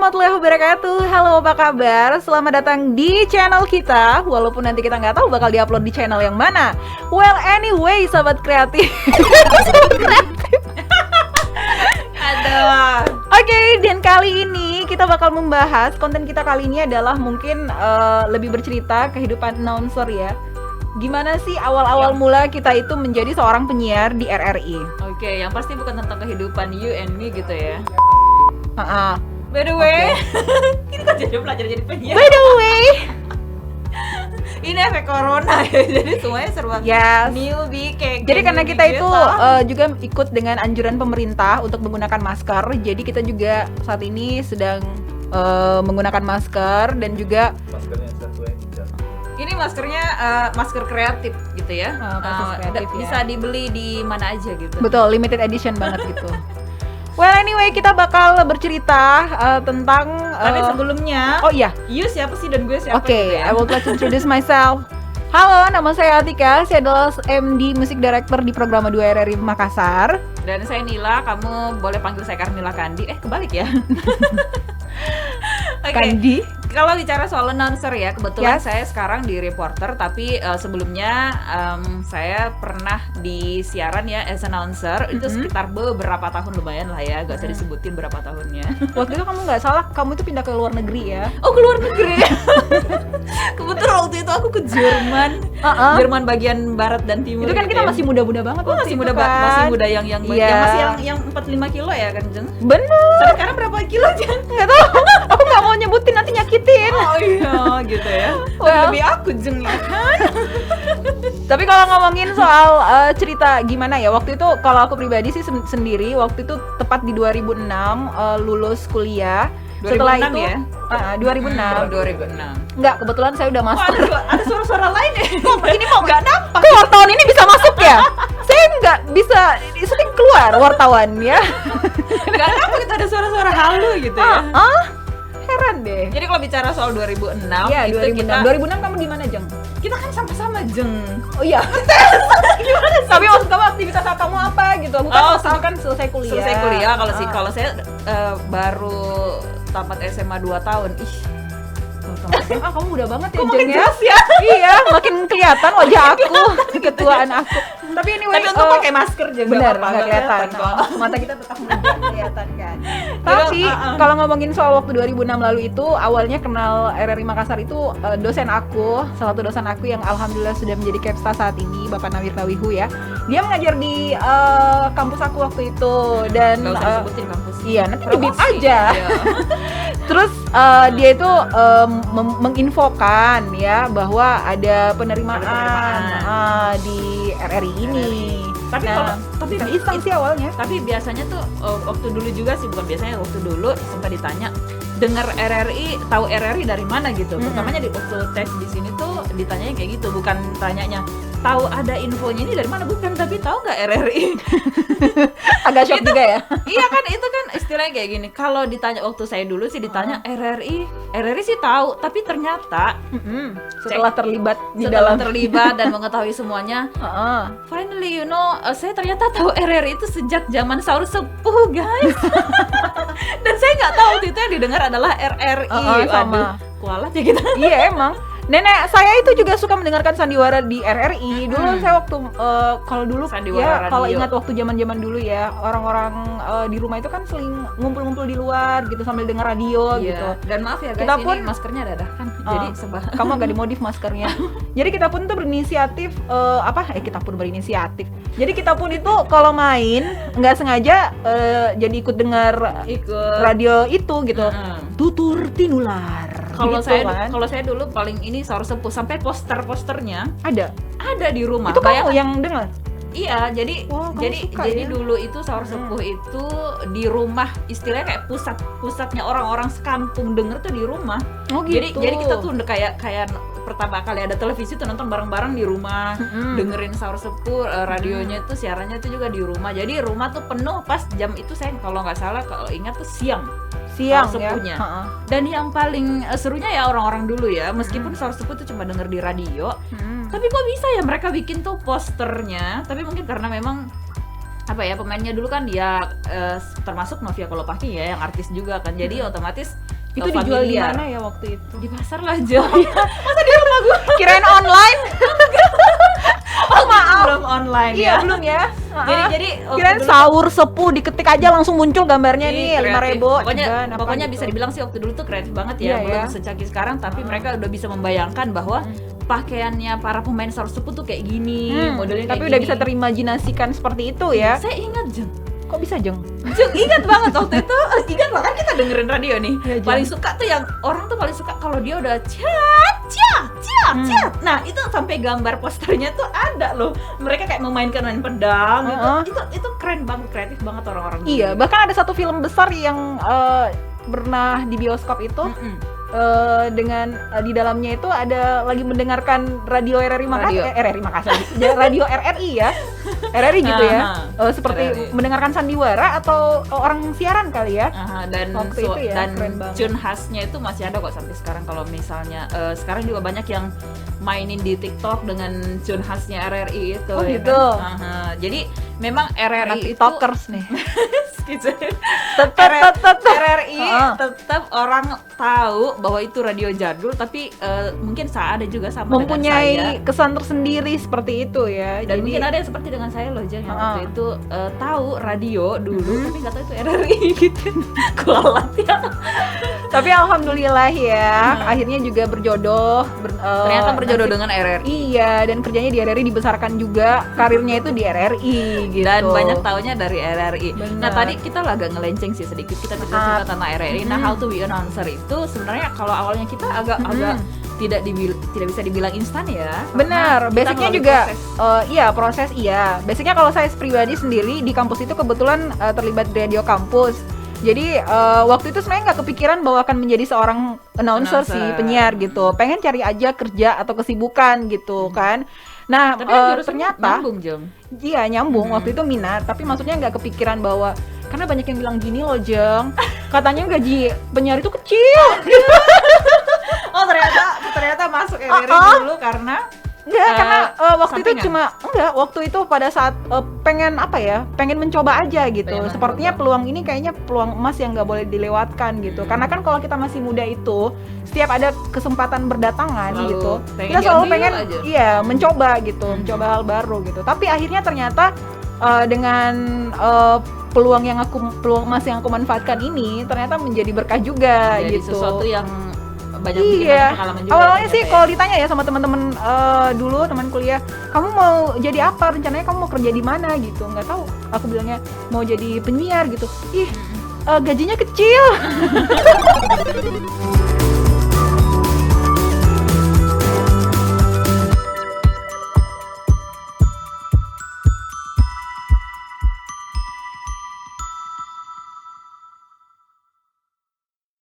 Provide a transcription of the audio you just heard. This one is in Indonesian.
warahmatullahi wabarakatuh. Halo, apa kabar? Selamat datang di channel kita. Walaupun nanti kita nggak tahu bakal diupload di channel yang mana. Well, anyway, sobat kreatif. Aduh. Oke, dan kali ini kita bakal membahas, konten kita kali ini adalah mungkin lebih bercerita kehidupan announcer ya. Gimana sih awal-awal mula kita itu menjadi seorang penyiar di RRI? Oke, yang pasti bukan tentang kehidupan you and me gitu ya. By By the way, kita jadi belajar jadi penyiar. the way, Ini efek corona ya, jadi semuanya serba yes. newbie kayak. Jadi karena newbie kita itu gitu. juga ikut dengan anjuran pemerintah untuk menggunakan masker. Jadi kita juga saat ini sedang menggunakan masker dan juga Maskernya satu aja. Ini maskernya masker kreatif gitu ya. Masker kreatif ya. Bisa dibeli di mana aja gitu. betul limited edition banget gitu. Well, anyway, kita bakal bercerita tentang Tapi sebelumnya, oh iya. you siapa sih dan gue siapa? Oke, gitu ya? I would like to introduce myself. Halo, nama saya Atika. Saya adalah MD Music Director di Programa 2 RRI Makassar. Dan saya Nila, kamu boleh panggil saya Carmila Kandi. Kebalik ya. Oke. Kandi. Kalau bicara soal announcer ya, kebetulan Yes. saya sekarang di reporter, tapi sebelumnya saya pernah di siaran ya as announcer. Itu sekitar beberapa tahun, lumayan lah ya, gak usah disebutin berapa tahunnya. Waktu itu kamu nggak salah, kamu itu pindah ke luar negeri ya? Oh, ke luar negeri. Kebetulan waktu itu aku ke Jerman. Jerman bagian barat dan timur. Itu kan gitu kita ya. masih muda-muda banget Oh, waktu masih itu muda, kan? masih muda yang Iya. masih yang 45 kilo ya kan, Jen? Bener. Tapi sekarang berapa kilo, Jen? Nggak tahu. Aku nggak mau nyebutin, nanti nyakitin. Oh iya, gitu ya. Well. Lebih aku, Jeng ya kan? Tapi kalau ngomongin soal cerita gimana ya, waktu itu kalau aku pribadi sih sendiri, waktu itu tepat di 2006 lulus kuliah. Setelah 2006 itu ya? 2006. 2006. Enggak, kebetulan saya udah Oh, master. ada suara-suara lain ya? Ini mau nggak nampak. Kok wartawan ini bisa masuk ya? Saya nggak bisa syuting keluar wartawan ya. Nggak nampak kita ada suara-suara halu gitu ya. Heran deh. Jadi kalau bicara soal 2006, Iya, itu 2006. 2006 kamu di mana, Jeng? kita kan sama-sama, Jeng. Oh iya. Gimana sih? Tapi maksud kamu aktivitas kamu apa gitu? Aku kan Oh, aku kan selesai kuliah. Selesai kuliah, kalau saya baru tamat SMA 2 tahun. Ih, SMA kamu udah banget ya, kok Jeng makin ya? jelas ya? Iya, makin kelihatan wajah aku, ketuaan aku. Tapi anyway, Tapi untuk pakai masker Jeng, benar, apa-apa, nggak kelihatan kok. Mata kita tetap muda, kelihatan kan. Tapi kalau ngomongin soal waktu 2006 lalu itu, awalnya kenal RRI Makassar itu dosen aku, salah satu dosen aku yang alhamdulillah sudah menjadi Kepsta saat ini, Bapak Nawir Tawihu ya. Dia mengajar di kampus aku waktu itu dan Nggak usah disebutin kampus. iya, nanti Promosi. di-beep aja. Iya. Terus dia itu menginfokan ya bahwa ada penerimaan di RRI ini. Tapi Nah, tapi iseng sih awalnya. Tapi biasanya tuh waktu dulu juga sih, bukan biasanya, waktu dulu sempat ditanya dengar RRI, tahu RRI dari mana gitu. Pertamanya di waktu tes di sini tuh ditanyanya kayak gitu, bukan tanyanya tahu ada infonya ini dari mana, bukan, tapi tahu nggak RRI. Agak shock juga ya. Iya kan, itu kan istilahnya kayak gini. Kalau ditanya waktu saya dulu sih ditanya RRI sih tahu, tapi ternyata Setelah terlibat di setelah dalam terlibat dan mengetahui semuanya, Heeh. finally saya ternyata tahu RRI itu sejak zaman Saur Sepuh, guys. Dan saya nggak tahu waktu itu yang didengar adalah RRI. Sama. Waduh, kualat ya kita. Iya emang. Nenek saya itu juga suka mendengarkan sandiwara di RRI. Dulu saya waktu kalau dulu Sandiwara ya kalau radio. ingat waktu zaman-zaman dulu ya, orang-orang di rumah itu kan sering ngumpul-ngumpul di luar gitu sambil dengar radio gitu. Iya. Dan maaf ya guys, Kita ini pun- maskernya dadakan. Jadi sebah. Kamu agak dimodif maskernya. Jadi kita pun tuh berinisiatif kita pun berinisiatif. Jadi kita pun itu kalau main nggak sengaja jadi ikut dengar Ikut. radio itu gitu. Heeh. Tutur tinular. Kalau Gitu saya kan. kalau saya dulu paling ini Saur Sepuh, sampai posternya ada. ada di rumah. Itu kamu Bayangkan- yang dengar. Iya, jadi Wah, kamu suka jadi ya? dulu itu Saur Sepuh itu di rumah, istilahnya kayak pusatnya orang-orang sekampung denger tuh di rumah. Oh Jadi kita tuh udah kayak pertama kali ada televisi tuh nonton bareng-bareng di rumah, dengerin Saur Sepuh, radionya itu siarannya tuh juga di rumah. Jadi rumah tuh penuh pas jam itu, saya kalau nggak salah kalau ingat tuh siang. siang Saur ya. Sepuhnya. Heeh. Dan yang paling serunya ya orang-orang dulu ya, meskipun Saur Sepuh tuh cuma denger di radio, tapi kok bisa ya mereka bikin tuh posternya. Tapi mungkin karena memang apa ya, pemainnya dulu kan dia termasuk Novia Kolopaking ya, yang artis juga kan, jadi otomatis Itu dijual di familiar. mana ya waktu itu? Di pasar lah, Jo. Masa dia rumah gue? Kirain online. Oh maaf. Belum online Iya ya. belum ya. Jadi waktu Kirain dulu- sahur sepuh diketik aja langsung muncul gambarnya nih Ih, kreatif. 5.000. Pokoknya bisa dibilang sih waktu dulu tuh kreatif banget ya. Iya, Belum ya. secanggih sekarang, tapi mereka udah bisa membayangkan bahwa pakaiannya para pemain sahur sepuh tuh kayak gini, modelnya kayak tapi udah gini. bisa terimajinasikan seperti itu ya. Saya ingat, Jeng. Kok bisa Jeng? Jeng, ingat banget waktu itu. Ingat lah kan kita dengerin radio nih. Iya, Jeng. Paling suka tuh yang orang tuh paling suka kalau dia udah cat. Nah, itu sampai gambar posternya tuh ada loh. Mereka kayak main pedang gitu. Itu keren banget, kreatif banget orang-orang. Iya, bahkan ada satu film besar yang pernah di bioskop itu dengan di dalamnya itu ada lagi mendengarkan radio RRI Makassar, RRI Makassar, radio RRI ya, RRI gitu ya, seperti RRI. mendengarkan sandiwara atau orang siaran kali ya. Dan Waktu itu ya, dan keren banget. tune khasnya itu masih ada kok sampai sekarang. Kalau misalnya sekarang juga banyak yang mainin di TikTok dengan tune khasnya RRI itu. Oh, ya gitu. kan? Jadi memang Anak RRI itu TikTokers nih. RRI tetap orang tahu bahwa itu radio jadul, tapi mungkin ada juga sama dengan saya. Mempunyai kesan tersendiri seperti itu ya. Dan Jadi mungkin ada yang seperti dengan saya loh, Jeng, yang waktu itu tahu radio dulu tapi nggak tahu itu RRI gitu. Kualat ya. tapi alhamdulillah ya, akhirnya juga berjodoh. Ternyata berjodoh dengan RRI. Iya, dan kerjanya di RRI dibesarkan juga, karirnya itu di RRI gitu. Dan banyak taunya dari RRI. Bener. Nah, tadi kita agak ngelenceng sih sedikit, kita cerita tentang RRI. Nah, how to be announcer itu sebenarnya kalau awalnya kita agak tidak bisa dibilang instan ya. Benar, Karena kita basicnya melalui juga proses. proses iya. Basicnya kalau saya pribadi sendiri di kampus itu kebetulan terlibat di radio kampus. Jadi waktu itu sebenarnya nggak kepikiran bahwa akan menjadi seorang announcer sih, penyiar gitu. Pengen cari aja kerja atau kesibukan gitu kan. Nah, Tapi kan ternyata nyambung, Jeng. iya nyambung. Waktu itu minat, tapi maksudnya nggak kepikiran bahwa karena banyak yang bilang gini loh Jeng, katanya gaji penyiar itu kecil. Oh, ternyata masuk RRI dulu karena Enggak, karena waktu itu sampingan. waktu itu pada saat pengen mencoba aja gitu. Pengen Sepertinya mencoba. peluang ini kayaknya peluang emas yang nggak boleh dilewatkan gitu. Karena kan kalau kita masih muda itu, setiap ada kesempatan berdatangan gitu, kita selalu pengen mencoba gitu, mencoba hal baru gitu. Tapi akhirnya ternyata dengan peluang emas yang aku manfaatkan ini ternyata menjadi berkah juga jadi gitu. sesuatu yang banyak pengalaman juga. Awalnya sih ternyata kalau ditanya ya sama teman-teman dulu teman kuliah, kamu mau jadi apa? Rencananya kamu mau kerja di mana gitu? Nggak tahu. Aku bilangnya mau jadi penyiar gitu. Ih, gajinya kecil.